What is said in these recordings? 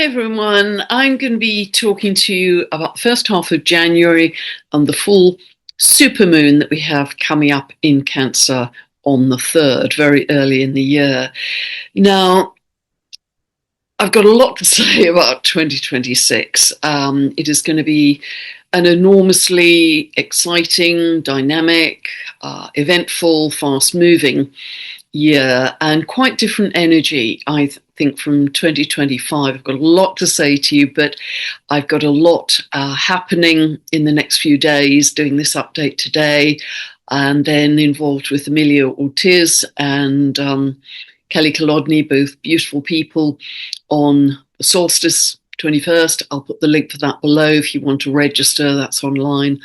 Hi everyone. I'm going to be talking to you about the first half of January and the full supermoon that we have coming up in Cancer on the 3rd, very early in the year. Now, I've got a lot to say about 2026. It is going to be an enormously exciting, dynamic, eventful, fast-moving year and quite different energy, I think, from 2025. I've got a lot to say to you, but I've got a lot happening in the next few days, doing this update today, and then involved with Amelia Ortiz and Kelly Kolodny, both beautiful people, on the solstice 21st. I'll put the link for that below if you want to register. That's online.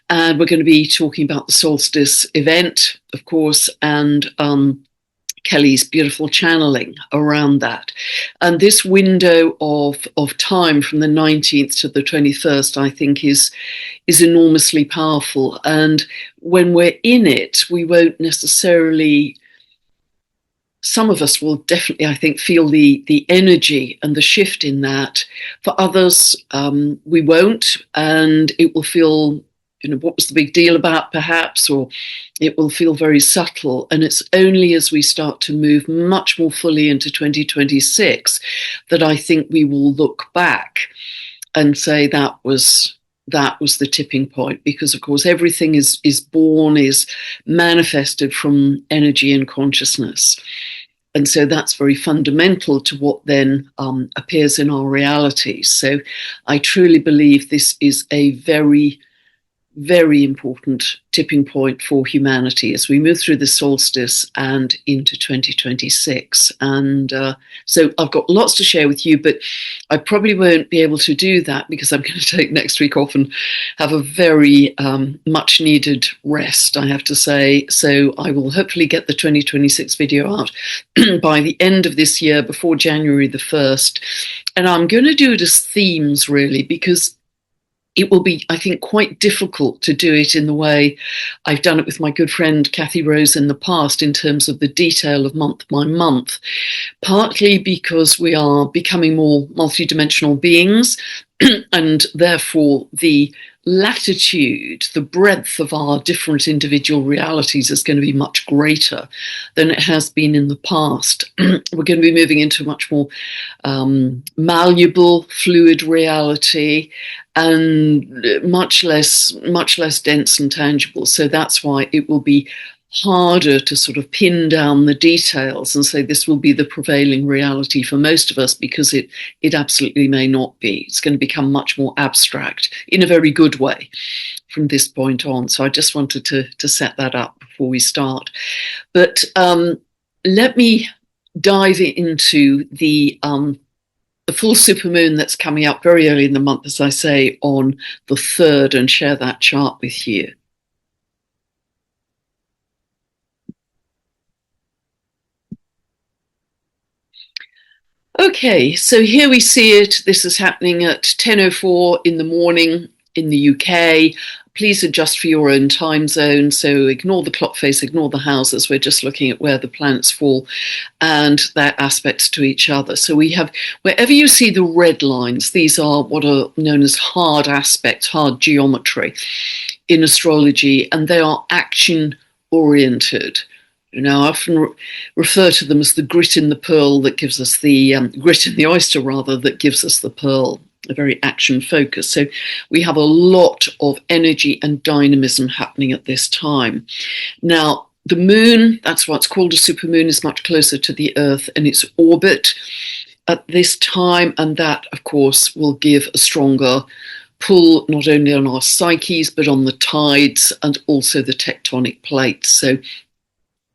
And we're going to be talking about the solstice event, of course, and Kelly's beautiful channeling around that. And this window of time from the 19th to the 21st, I think, is enormously powerful. And when we're in it, we won't necessarily... Some of us will definitely, I think, feel the energy and the shift in that. For others, we won't, and it will feel, what was the big deal about, perhaps, or it will feel very subtle. And it's only as we start to move much more fully into 2026 that I think we will look back and say that was the tipping point, because of course everything is manifested from energy and consciousness. And so that's very fundamental to what then appears in our reality. So I truly believe this is a very, very important tipping point for humanity as we move through the solstice and into 2026. And so I've got lots to share with you, but I probably won't be able to do that because I'm going to take next week off and have a very much needed rest, I have to say. So I will hopefully get the 2026 video out by the end of this year, before January the 1st. And I'm going to do it as themes, really, because it will be, I think, quite difficult to do it in the way I've done it with my good friend Kathy Rose in the past, in terms of the detail of month by month, partly because we are becoming more multidimensional beings, and therefore the latitude, the breadth of our different individual realities is going to be much greater than it has been in the past. We're going to be moving into a much more malleable, fluid reality, and much less dense and tangible. So that's why it will be harder to sort of pin down the details and say this will be the prevailing reality for most of us, because it absolutely may not be. It's going to become much more abstract in a very good way from this point on. So I just wanted to set that up before we start. But let me dive into the full supermoon that's coming up very early in the month, as I say, on the 3rd, and share that chart with you. Okay, so here we see it. This is happening at 10:04 in the morning in the UK. Please adjust for your own time zone. So ignore the clock face, ignore the houses. We're just looking at where the planets fall and their aspects to each other. So we have, wherever you see the red lines, these are what are known as hard aspects, hard geometry in astrology, and they are action oriented. I often refer to them as the grit in the pearl that gives us the grit in the oyster, rather, that gives us the pearl, a very action focus. So we have a lot of energy and dynamism happening at this time. Now, the moon, that's why it's called a supermoon, is much closer to the Earth and its orbit at this time. And that, of course, will give a stronger pull not only on our psyches, but on the tides and also the tectonic plates. So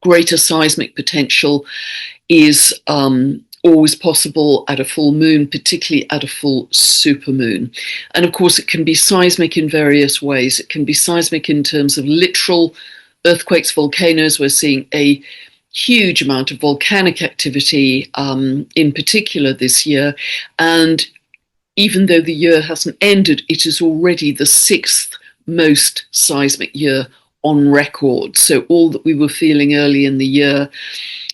greater seismic potential is always possible at a full moon, particularly at a full supermoon. And of course, it can be seismic in various ways. It can be seismic in terms of literal earthquakes, volcanoes. We're seeing a huge amount of volcanic activity in particular this year. And even though the year hasn't ended, it is already the 6th most seismic year on record. So all that we were feeling early in the year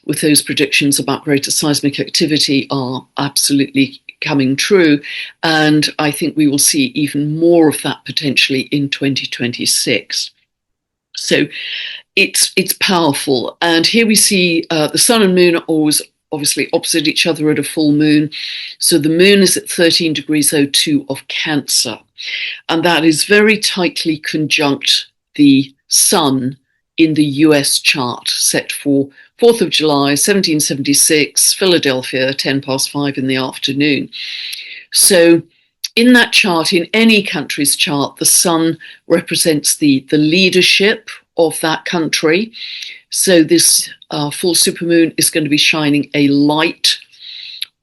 with those predictions about greater seismic activity are absolutely coming true. And I think we will see even more of that potentially in 2026. So it's powerful. And here we see the sun and moon are always obviously opposite each other at a full moon. So the moon is at 13 degrees 02 of Cancer. And that is very tightly conjunct the sun in the US chart set for 4th of July, 1776, Philadelphia, 10 past 5 in the afternoon. So in that chart, in any country's chart, the sun represents the leadership of that country. So this full supermoon is going to be shining a light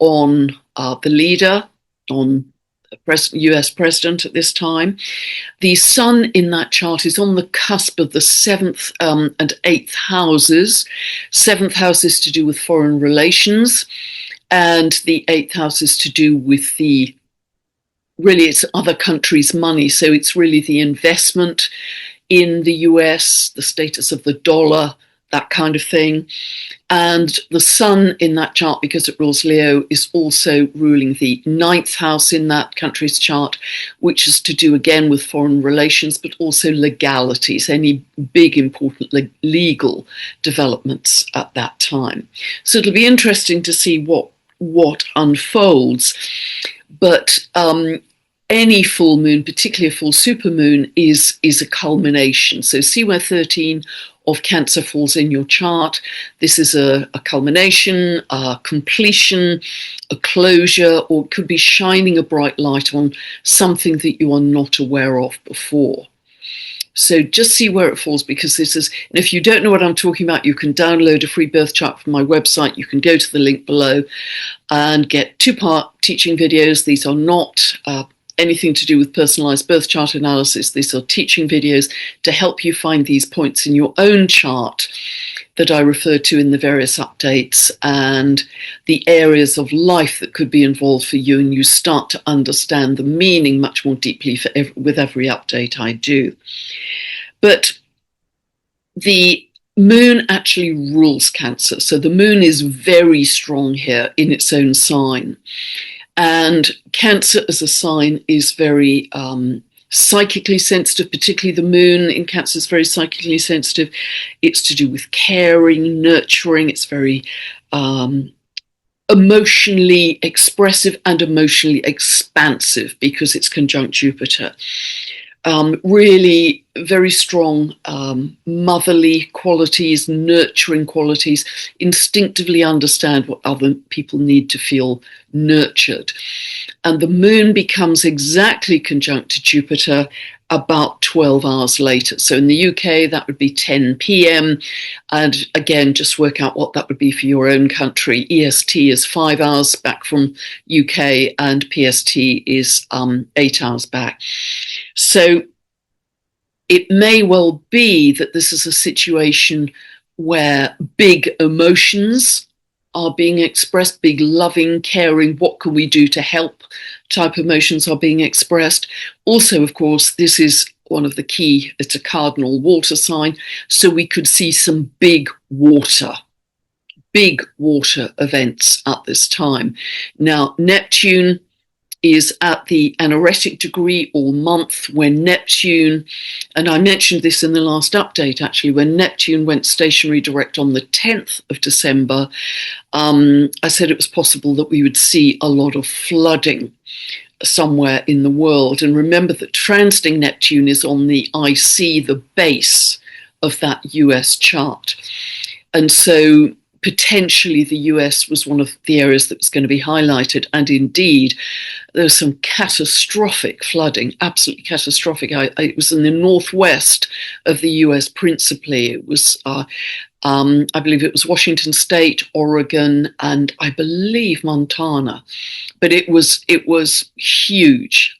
on the leader, on the US president at this time. The sun in that chart is on the cusp of the 7th and 8th houses. 7th house is to do with foreign relations, and the 8th house is to do with really it's other countries' money. So it's really the investment in the US, the status of the dollar, that kind of thing. And the sun in that chart, because it rules Leo, is also ruling the 9th house in that country's chart, which is to do again with foreign relations, but also legalities, any big important legal developments at that time. So it'll be interesting to see what unfolds. But any full moon, particularly a full supermoon, is a culmination. So see where 13 of Cancer falls in your chart. This is a culmination, a completion, a closure, or it could be shining a bright light on something that you are not aware of before. So just see where it falls, because this is, and if you don't know what I'm talking about, you can download a free birth chart from my website. You can go to the link below and get 2-part teaching videos. These are not anything to do with personalized birth chart analysis. These are teaching videos to help you find these points in your own chart that I referred to in the various updates, and the areas of life that could be involved for you, and you start to understand the meaning much more deeply with every update I do. But the moon actually rules Cancer. So the moon is very strong here in its own sign. And Cancer as a sign is very psychically sensitive, particularly the moon in Cancer is very psychically sensitive. It's to do with caring, nurturing. It's very emotionally expressive and emotionally expansive because it's conjunct Jupiter. Really very strong motherly qualities, nurturing qualities, instinctively understand what other people need to feel nurtured. And the moon becomes exactly conjunct to Jupiter about 12 hours later. So in the UK, that would be 10 p.m. And again, just work out what that would be for your own country. EST is 5 hours back from UK, and PST is 8 hours back. So it may well be that this is a situation where big emotions are being expressed, big loving, caring, what can we do to help type emotions are being expressed. Also, of course, this is one of the key, it's a cardinal water sign, so we could see some big water events at this time. Now, Neptune is at the anaretic degree all month. When Neptune, and I mentioned this in the last update actually, when Neptune went stationary direct on the 10th of December, I said it was possible that we would see a lot of flooding somewhere in the world. And remember that transiting Neptune is on the IC, the base of that US chart. And so potentially the US was one of the areas that was going to be highlighted. And indeed, there was some catastrophic flooding, absolutely catastrophic. It was in the northwest of the US principally. It was, I believe it was Washington State, Oregon, and I believe Montana. But it was huge.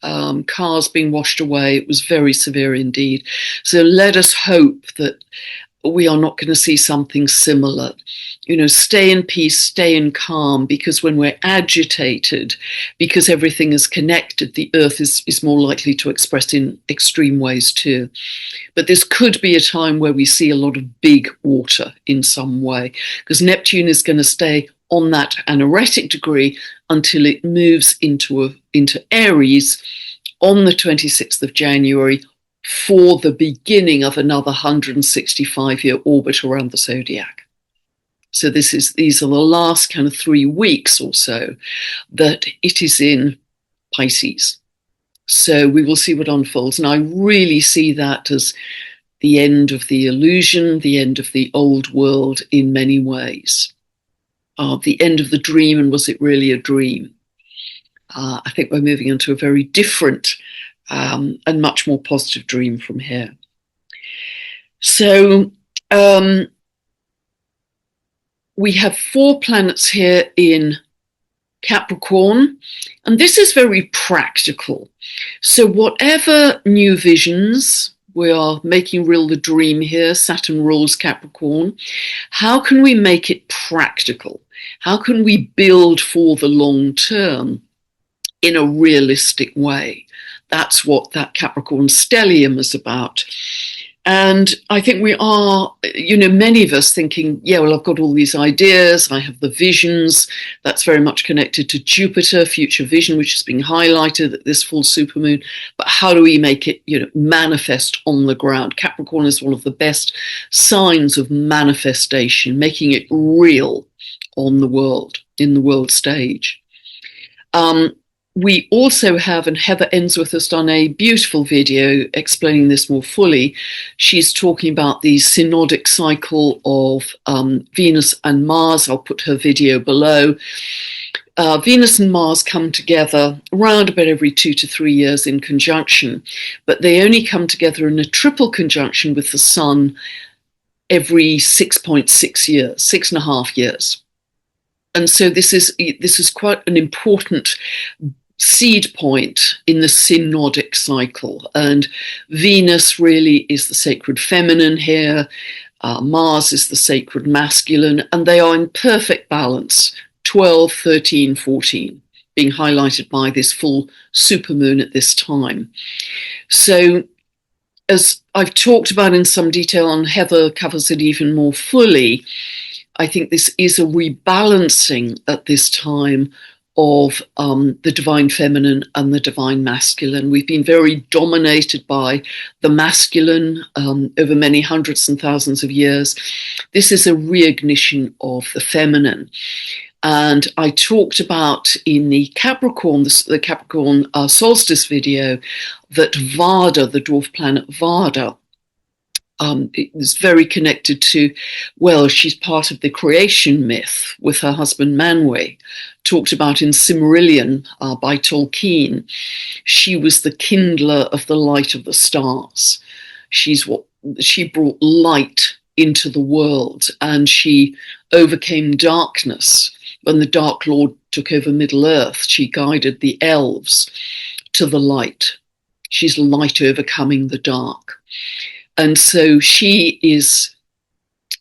Cars being washed away. It was very severe indeed. So let us hope that we are not going to see something similar. You know, stay in peace, stay in calm, because when we're agitated, because everything is connected, the earth is more likely to express in extreme ways too. But this could be a time where we see a lot of big water in some way, because Neptune is going to stay on that anaretic degree until it moves into Aries on the 26th of January for the beginning of another 165-year orbit around the zodiac. So these are the last kind of 3 weeks or so that it is in Pisces. So we will see what unfolds. And I really see that as the end of the illusion, the end of the old world in many ways. The end of the dream, and was it really a dream? I think we're moving into a very different and much more positive dream from here. So we have 4 planets here in Capricorn, and this is very practical. So whatever new visions, we are making real the dream here, Saturn rules Capricorn. How can we make it practical? How can we build for the long term in a realistic way? That's what that Capricorn stellium is about. And I think we are, many of us thinking, yeah, well, I've got all these ideas, I have the visions. That's very much connected to Jupiter, future vision, which is being highlighted at this full supermoon. But how do we make it, manifest on the ground? Capricorn is one of the best signs of manifestation, making it real on the world, in the world stage. We also have, and Heather Ensworth has done a beautiful video explaining this more fully. She's talking about the synodic cycle of Venus and Mars. I'll put her video below. Venus and Mars come together around about every 2 to 3 years in conjunction, but they only come together in a triple conjunction with the Sun every 6.6 years, 6.5 years. And so this is quite an important seed point in the synodic cycle. And Venus really is the sacred feminine here. Mars is the sacred masculine, and they are in perfect balance, 12, 13, 14, being highlighted by this full supermoon at this time. So as I've talked about in some detail, and Heather covers it even more fully, I think this is a rebalancing at this time of the divine feminine and the divine masculine. We've been very dominated by the masculine over many hundreds and thousands of years. This is a reignition of the feminine. And I talked about in the Capricorn solstice video, that Vada, the dwarf planet Vada, is very connected to, well, she's part of the creation myth with her husband Manwe, talked about in Silmarillion by Tolkien. She was the kindler of the light of the stars. She brought light into the world, and she overcame darkness. When the Dark Lord took over Middle Earth, she guided the elves to the light. She's light overcoming the dark. And so she is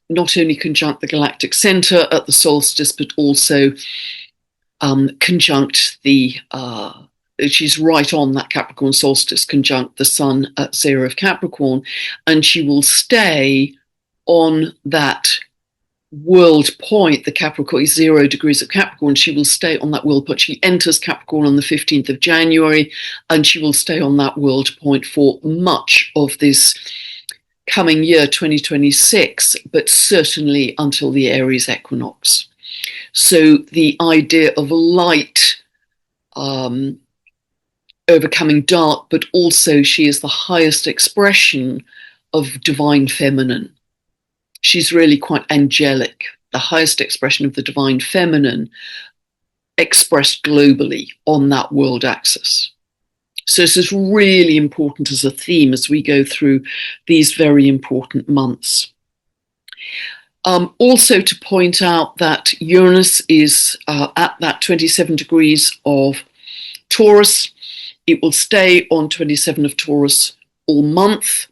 not only conjunct the galactic center at the solstice, but also conjunct she's right on that Capricorn solstice, conjunct the sun at 0 of Capricorn, and she will stay on that world point, the Capricorn, 0 degrees of Capricorn. She will stay on that world point. She enters Capricorn on the 15th of January, and she will stay on that world point for much of this coming year, 2026, but certainly until the Aries equinox. So the idea of light overcoming dark, but also she is the highest expression of divine feminine. She's really quite angelic, the highest expression of the divine feminine expressed globally on that world axis. So this is really important as a theme as we go through these very important months. Also to point out that Uranus is at that 27 degrees of Taurus. It will stay on 27 of Taurus all month.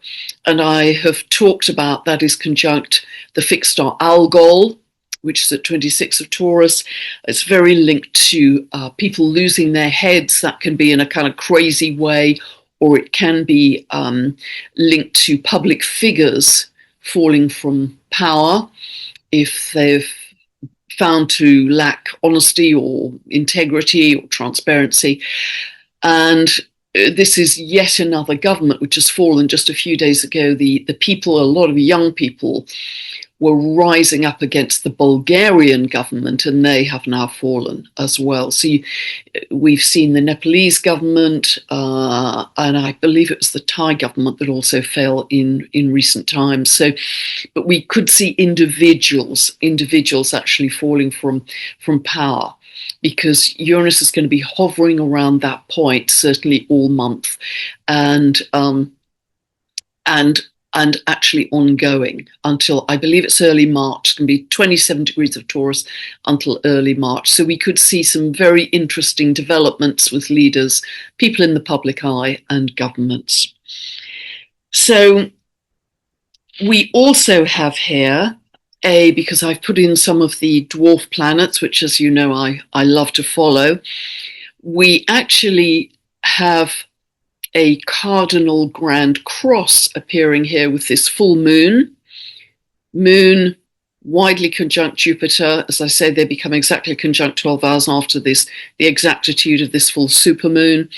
And I have talked about that is conjunct the fixed star Algol, which is at 26 of Taurus. It's very linked to people losing their heads. That can be in a kind of crazy way, or it can be linked to public figures falling from power if they've found to lack honesty or integrity or transparency. And this is yet another government which has fallen. Just a few days ago, the people, a lot of young people, were rising up against the Bulgarian government, and they have now fallen as well. So we've seen the Nepalese government, and I believe it was the Thai government that also fell in recent times. So, but we could see individuals actually falling from power, because Uranus is going to be hovering around that point certainly all month, and actually ongoing until, I believe it's early March. It's going to be 27 degrees of Taurus until early March. So we could see some very interesting developments with leaders, people in the public eye, and governments. So we also have here because I've put in some of the dwarf planets, which, as you know, I love to follow. We actually have a cardinal grand cross appearing here with this full moon. Moon widely conjunct Jupiter. As I say, they become exactly conjunct 12 hours after this, the exactitude of this full supermoon,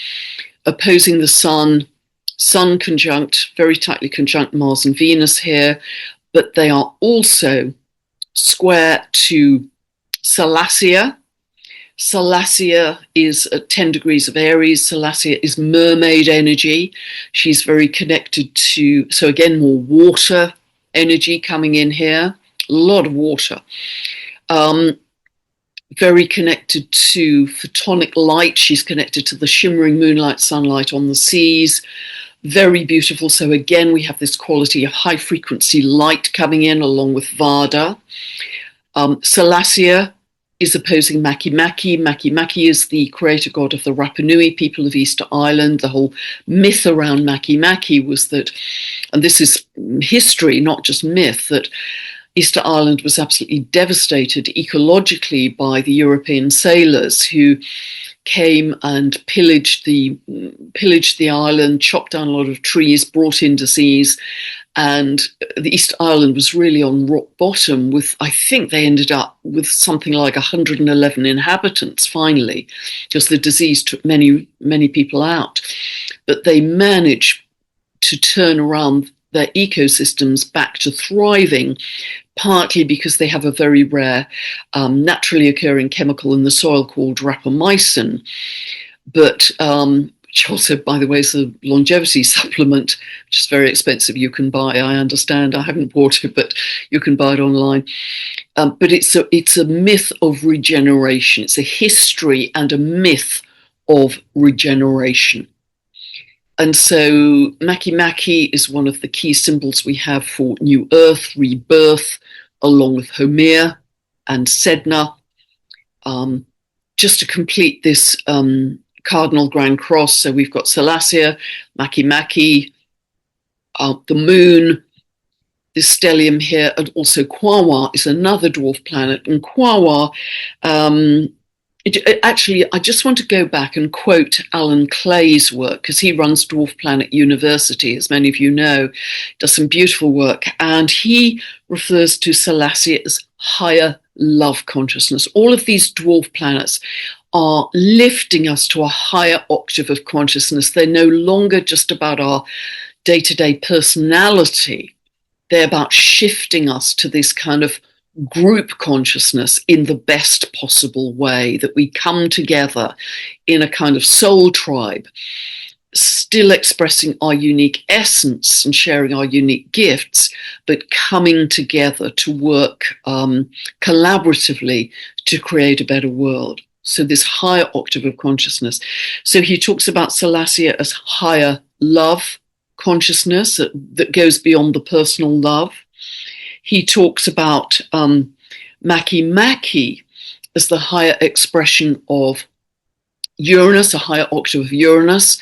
opposing the sun. Sun conjunct, very tightly conjunct Mars and Venus here, but they are also square to Salacia. Salacia is at 10 degrees of Aries. Salacia is mermaid energy. She's very connected to, so again, more water energy coming in here. A lot of water. Very connected to photonic light. She's connected to the shimmering moonlight, sunlight on the seas. Very beautiful. So again, we have this quality of high frequency light coming in along with Vada. Salacia is opposing Maki Maki. Maki Maki is the creator god of the Rapa Nui people of Easter Island. The whole myth around Maki Maki was that, and this is history, not just myth, that Easter Island was absolutely devastated ecologically by the European sailors who came and pillaged the island, chopped down a lot of trees, brought in disease, and the East Island was really on rock bottom with, I think they ended up with something like 111 inhabitants finally, because the disease took many, many people out. But they managed to turn around their ecosystems back to thriving, partly because they have a very rare naturally occurring chemical in the soil called rapamycin, but which also, by the way, is a longevity supplement, which is very expensive. You can buy, I understand, I haven't bought it, but you can buy it online. But it's a myth of regeneration. It's a history and a myth of regeneration. And so Maki Maki is one of the key symbols we have for new earth, rebirth, along with Homer and Sedna. Just to complete this cardinal grand cross, so we've got Salacia, Maki Maki, the moon, this stellium here, and also Quawa is another dwarf planet. And Quawa, actually, I just want to go back and quote Alan Clay's work, because he runs Dwarf Planet University, as many of you know, does some beautiful work. And he refers to Salacia as higher love consciousness. All of these dwarf planets are lifting us to a higher octave of consciousness. They're no longer just about our day-to-day personality. They're about shifting us to this kind of group consciousness in the best possible way, that we come together in a kind of soul tribe, still expressing our unique essence and sharing our unique gifts, but coming together to work collaboratively to create a better world. So this higher octave of consciousness. So he talks about Salacia as higher love consciousness that goes beyond the personal love. He talks about Maki Maki as the higher expression of Uranus, a higher octave of Uranus,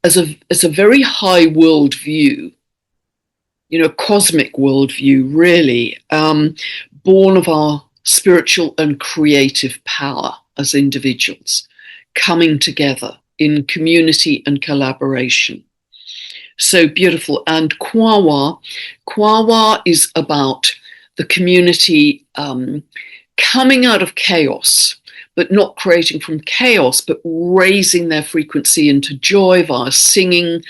as a very high worldview, cosmic worldview, really, born of our spiritual and creative power as individuals, coming together in community and collaboration. So beautiful. And Quawa is about the community coming out of chaos, but not creating from chaos, but raising their frequency into joy via singing,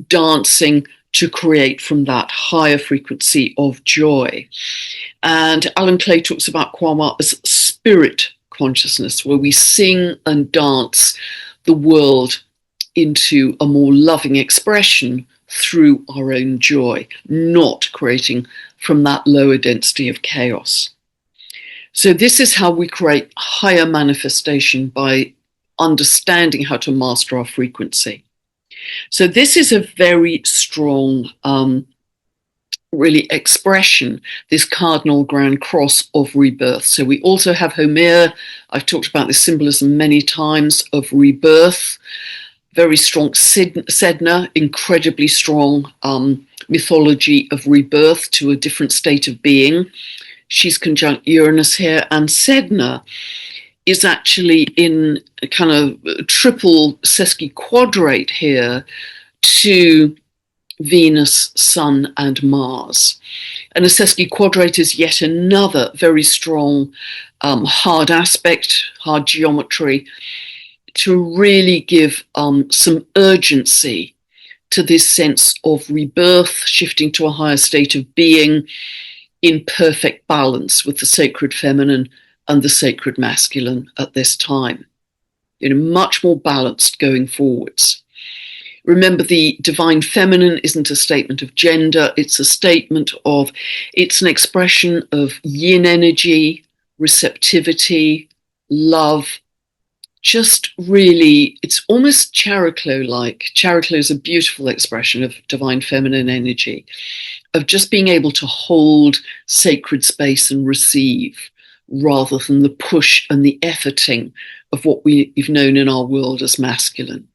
dancing, to create from that higher frequency of joy. And Alan Clay talks about Kwawa as spirit consciousness, where we sing and dance the world into a more loving expression through our own joy, not creating from that lower density of chaos. So this is how we create higher manifestation, by understanding how to master our frequency. So this is a very strong, really expression, this cardinal grand cross of rebirth. So we also have Homer. I've talked about this symbolism many times of rebirth. Very strong Sedna, incredibly strong mythology of rebirth to a different state of being. She's conjunct Uranus here, and Sedna is actually in a kind of triple sesquiquadrate here to Venus, Sun, and Mars. And a sesquiquadrate is yet another very strong hard aspect, hard geometry, to really give some urgency to this sense of rebirth, shifting to a higher state of being in perfect balance with the sacred feminine and the sacred masculine at this time. Much more balanced going forwards. Remember, the divine feminine isn't a statement of gender, it's a statement of, it's an expression of yin energy, receptivity, love, just really, it's almost Chariklo-like. Chariklo is a beautiful expression of divine feminine energy, of just being able to hold sacred space and receive, rather than the push and the efforting of what we've known in our world as masculine.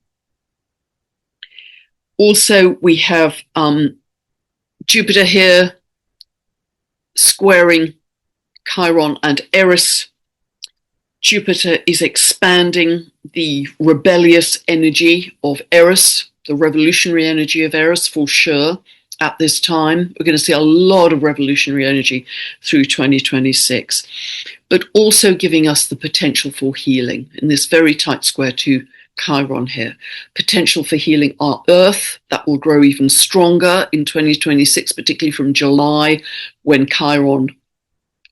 Also, we have Jupiter here squaring Chiron and Eris. Jupiter is expanding the rebellious energy of Eris, the revolutionary energy of Eris, for sure, at this time. We're going to see a lot of revolutionary energy through 2026, but also giving us the potential for healing in this very tight square to Chiron here. Potential for healing our Earth, that will grow even stronger in 2026, particularly from July, when Chiron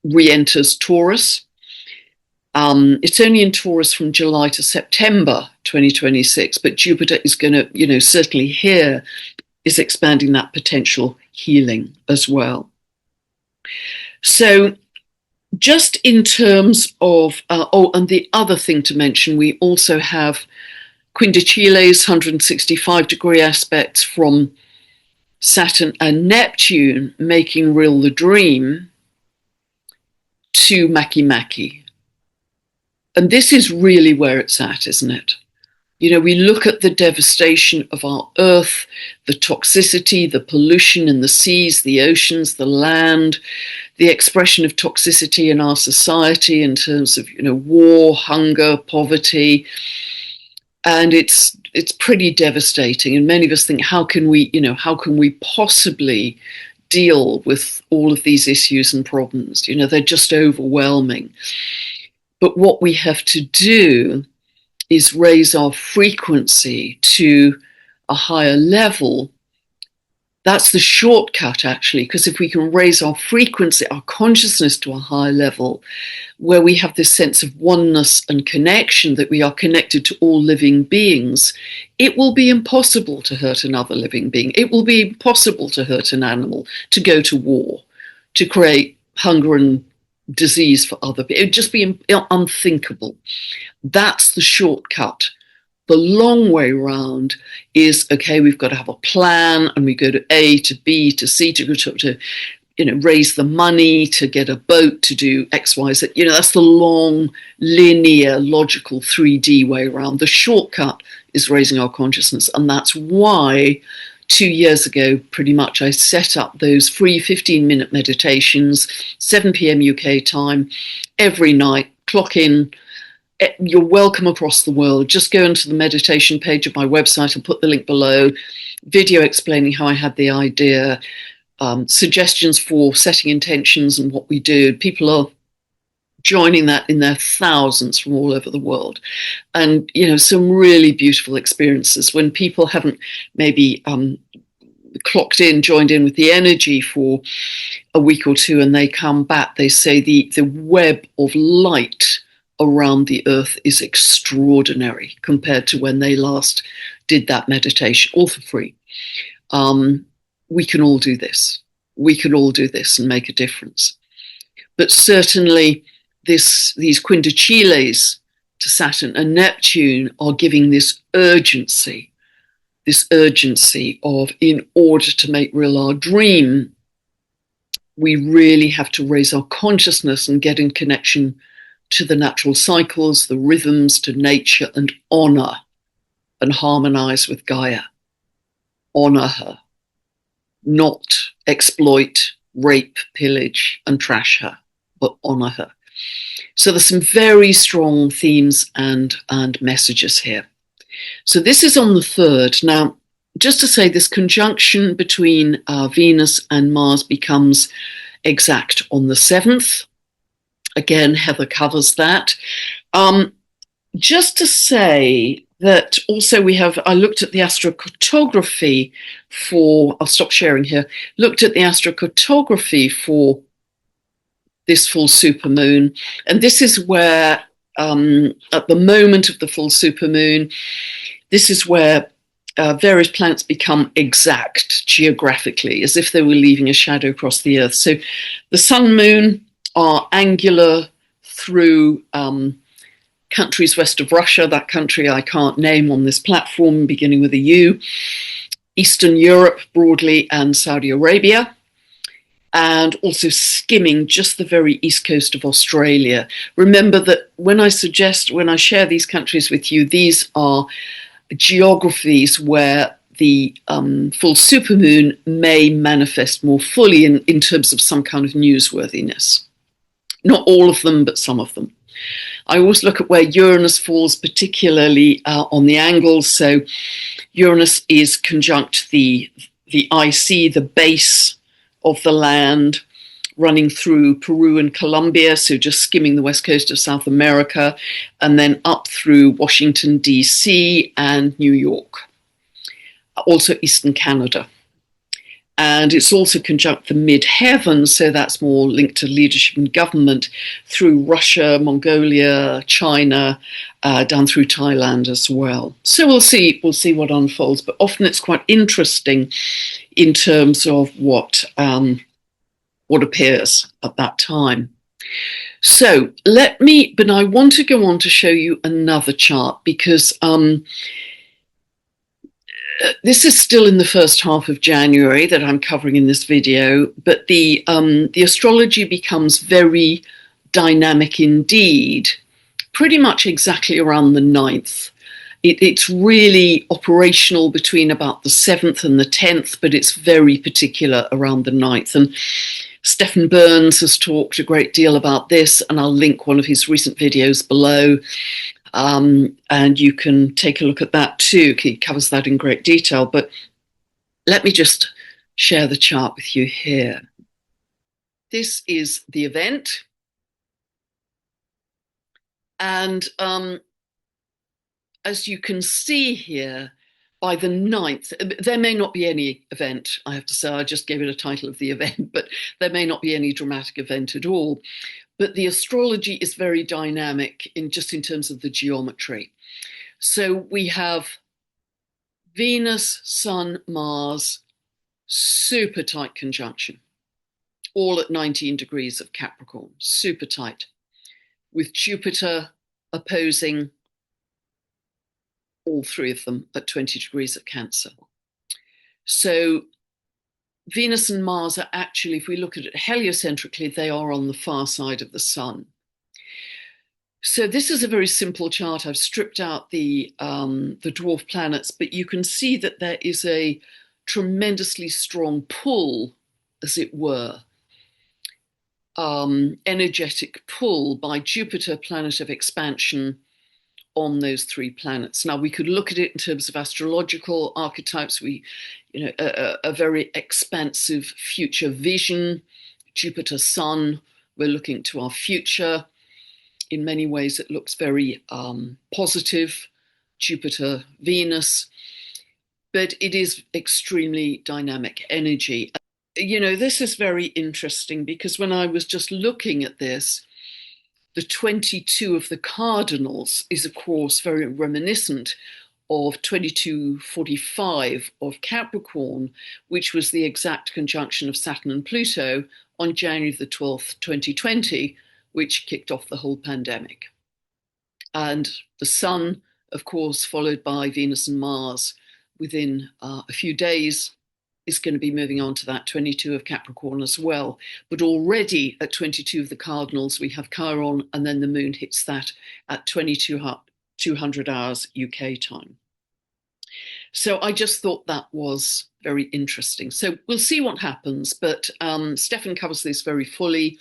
re-enters Taurus. It's only in Taurus from July to September 2026, but Jupiter is going to, certainly here, is expanding that potential healing as well. So just in terms of, and the other thing to mention, we also have Quindicile's 165-degree aspects from Saturn and Neptune making real the dream to Makemake. And this is really where it's at, isn't it? We look at the devastation of our Earth, the toxicity, the pollution in the seas, the oceans, the land, the expression of toxicity in our society in terms of, war, hunger, poverty. And it's pretty devastating. And many of us think, how can we possibly deal with all of these issues and problems? They're just overwhelming. But what we have to do is raise our frequency to a higher level. That's the shortcut, actually, because if we can raise our frequency, our consciousness to a higher level, where we have this sense of oneness and connection, that we are connected to all living beings, it will be impossible to hurt another living being. It will be impossible to hurt an animal, to go to war, to create hunger and disease for other people. It would just be unthinkable. That's the shortcut. The long way round is, okay, we've got to have a plan, and we go to A to B to C to go to raise the money, to get a boat, to do X, Y, Z. That's the long, linear, logical 3D way around. The shortcut is raising our consciousness. And that's why 2 years ago, pretty much, I set up those free 15-minute meditations, 7 p.m. UK time, every night, clock in. You're welcome across the world. Just go into the meditation page of my website. I'll put the link below. Video explaining how I had the idea, suggestions for setting intentions and what we do. People are joining that in their thousands from all over the world. And, some really beautiful experiences when people haven't maybe joined in with the energy for a week or two, and they come back, they say the web of light around the earth is extraordinary compared to when they last did that meditation, all for free. We can all do this. We can all do this and make a difference. But certainly these quintuplets to Saturn and Neptune are giving this urgency of, in order to make real our dream, we really have to raise our consciousness and get in connection to the natural cycles, the rhythms, to nature, and honor and harmonize with Gaia. Honor her, not exploit, rape, pillage, and trash her, but honor her. So there's some very strong themes and messages here. So this is on the 3rd. Now, just to say, this conjunction between Venus and Mars becomes exact on the 7th. Again, Heather covers that. Just to say that also I looked at the astrocartography I'll stop sharing here, looked at the astrocartography for this full supermoon. And this is where, at the moment of the full supermoon, this is where various planets become exact geographically, as if they were leaving a shadow across the Earth. So the Sun, Moon are angular through countries west of Russia, that country I can't name on this platform, beginning with a U, Eastern Europe broadly, and Saudi Arabia, and also skimming just the very east coast of Australia. Remember that when I share these countries with you, these are geographies where the full supermoon may manifest more fully in terms of some kind of newsworthiness. Not all of them, but some of them. I always look at where Uranus falls, particularly on the angles. So Uranus is conjunct the IC, the base of the land, running through Peru and Colombia, so just skimming the west coast of South America, and then up through Washington, D.C. and New York, also eastern Canada. And it's also conjunct the midheaven, so that's more linked to leadership and government, through Russia, Mongolia, China, down through Thailand as well. So we'll see what unfolds, but often it's quite interesting in terms of what appears at that time. So but I want to go on to show you another chart, because this is still in the first half of January that I'm covering in this video, but the astrology becomes very dynamic indeed, pretty much exactly around the 9th. It's really operational between about the 7th and the 10th, but it's very particular around the 9th. And Stephen Burns has talked a great deal about this, and I'll link one of his recent videos below. And you can take a look at that too. He covers that in great detail. But let me just share the chart with you here. This is the event. And as you can see here, by the 9th, there may not be any event, I have to say. I just gave it a title of the event, but there may not be any dramatic event at all. But the astrology is very dynamic in terms of the geometry. So we have Venus, Sun, Mars, super tight conjunction, all at 19 degrees of Capricorn, super tight, with Jupiter opposing all three of them at 20 degrees of Cancer. So Venus and Mars are actually, if we look at it heliocentrically, they are on the far side of the Sun. So this is a very simple chart. I've stripped out the dwarf planets, but you can see that there is a tremendously strong pull, as it were, energetic pull by Jupiter, planet of expansion, on those three planets. Now, we could look at it in terms of astrological archetypes. A very expansive future vision. Jupiter, Sun, we're looking to our future. In many ways, it looks very positive, Jupiter, Venus, but it is extremely dynamic energy. You know, this is very interesting because when I was just looking at this, the 22 of the cardinals is, of course, very reminiscent of 2245 of Capricorn, which was the exact conjunction of Saturn and Pluto on January the 12th, 2020, which kicked off the whole pandemic. And the Sun, of course, followed by Venus and Mars within a few days, is going to be moving on to that 22 of Capricorn as well. But already at 22 of the Cardinals, we have Chiron, and then the moon hits that at 2200 hours UK time. So I just thought that was very interesting. So we'll see what happens, but Stefan covers this very fully,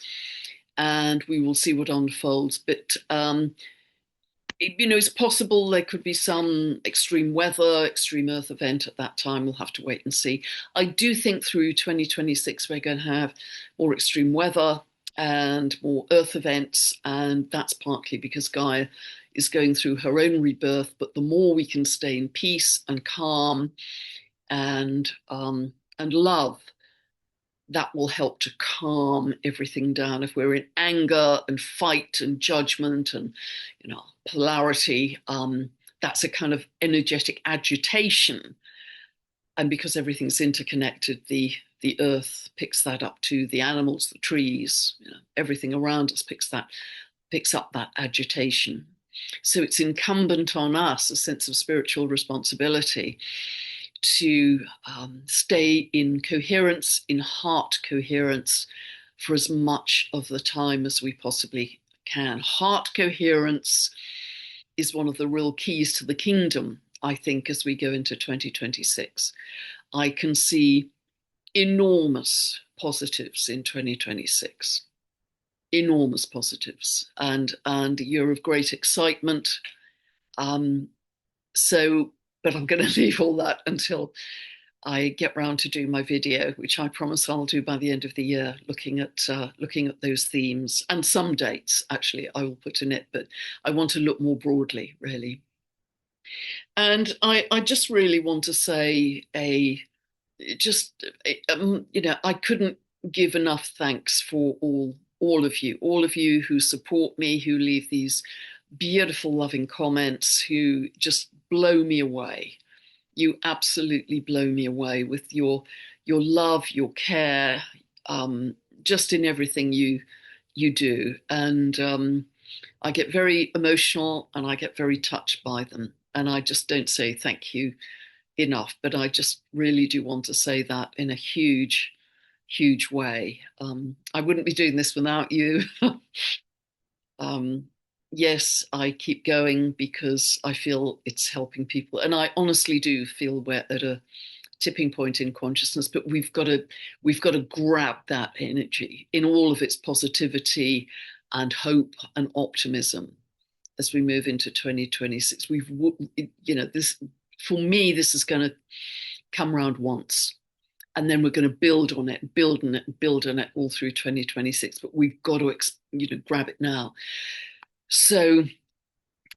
and we will see what unfolds. But you know, it's possible there could be some extreme weather, extreme earth event at that time. We'll have to wait and see. I do think through 2026, we're going to have more extreme weather and more earth events. And that's partly because Gaia is going through her own rebirth. But the more we can stay in peace and calm and love, that will help to calm everything down. If we're in anger and fight and judgment and, you know, polarity, that's a kind of energetic agitation. And because everything's interconnected, the earth picks that up too. The animals, the trees, you know, everything around us picks up that agitation. So it's incumbent on us, a sense of spiritual responsibility, to stay in coherence, in heart coherence, for as much of the time as we possibly can. Heart coherence is one of the real keys to the kingdom, I think, as we go into 2026. I can see enormous positives in 2026, enormous positives, and a year of great excitement. But I'm going to leave all that until I get round to do my video, which I promise I'll do by the end of the year, looking at those themes and some dates. Actually, I will put in it, but I want to look more broadly, really. And I just really want to say you know, I couldn't give enough thanks for all of you who support me, who leave these beautiful, loving comments, who just blow me away. You absolutely blow me away with your love, your care, just in everything you do. And I get very emotional and I get very touched by them. And I just don't say thank you enough, but I just really do want to say that in a huge, huge way. I wouldn't be doing this without you. Yes, I keep going because I feel it's helping people. And I honestly do feel we're at a tipping point in consciousness, but we've got to grab that energy in all of its positivity and hope and optimism as we move into 2026. You know, this, for me, this is going to come around once. And then we're going to build on it, build on it, build on it all through 2026. But we've got to, you know, grab it now. So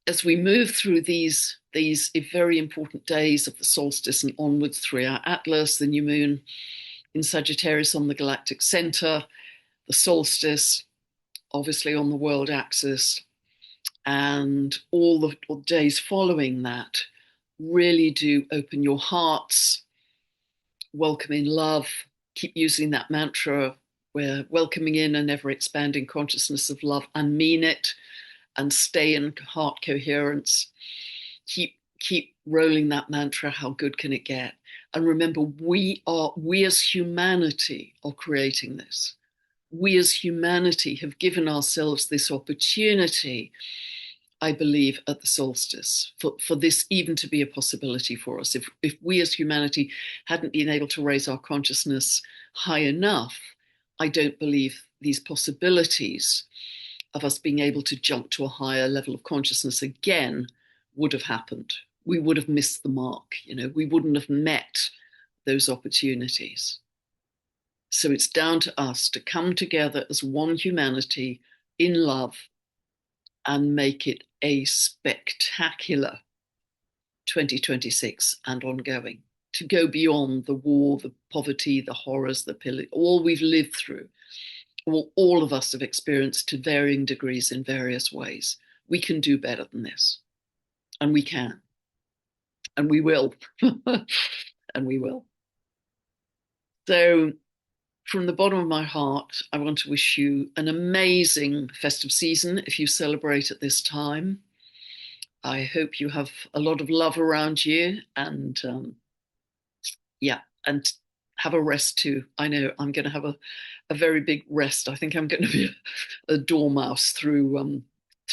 as we move through these very important days of the solstice and onwards through our atlas, the new moon in Sagittarius on the galactic center, the solstice, obviously on the world axis, and all the days following that, really do open your hearts, welcome in love, keep using that mantra. We're welcoming in an ever expanding consciousness of love and mean it, and stay in heart coherence. Keep rolling that mantra. How good can it get? And remember, we as humanity are creating this. We as humanity have given ourselves this opportunity, I believe, at the solstice, for this even to be a possibility for us. If we as humanity hadn't been able to raise our consciousness high enough, I don't believe these possibilities of us being able to jump to a higher level of consciousness again would have happened. We would have missed the mark, you know, we wouldn't have met those opportunities. So it's down to us to come together as one humanity in love and make it a spectacular 2026 and ongoing. To go beyond the war, the poverty, the horrors, the pillage, all we've lived through, all of us have experienced to varying degrees in various ways. We can do better than this. And we can. And we will. And we will. So, from the bottom of my heart, I want to wish you an amazing festive season if you celebrate at this time. I hope you have a lot of love around you and and have a rest too. I know I'm going to have a very big rest. I think I'm going to be a dormouse through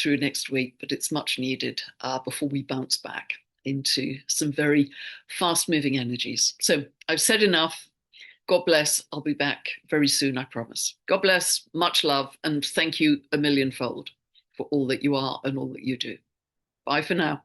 next week, but it's much needed before we bounce back into some very fast moving energies. So I've said enough. God bless. I'll be back very soon, I promise. God bless, much love, and thank you a millionfold for all that you are and all that you do. Bye for now.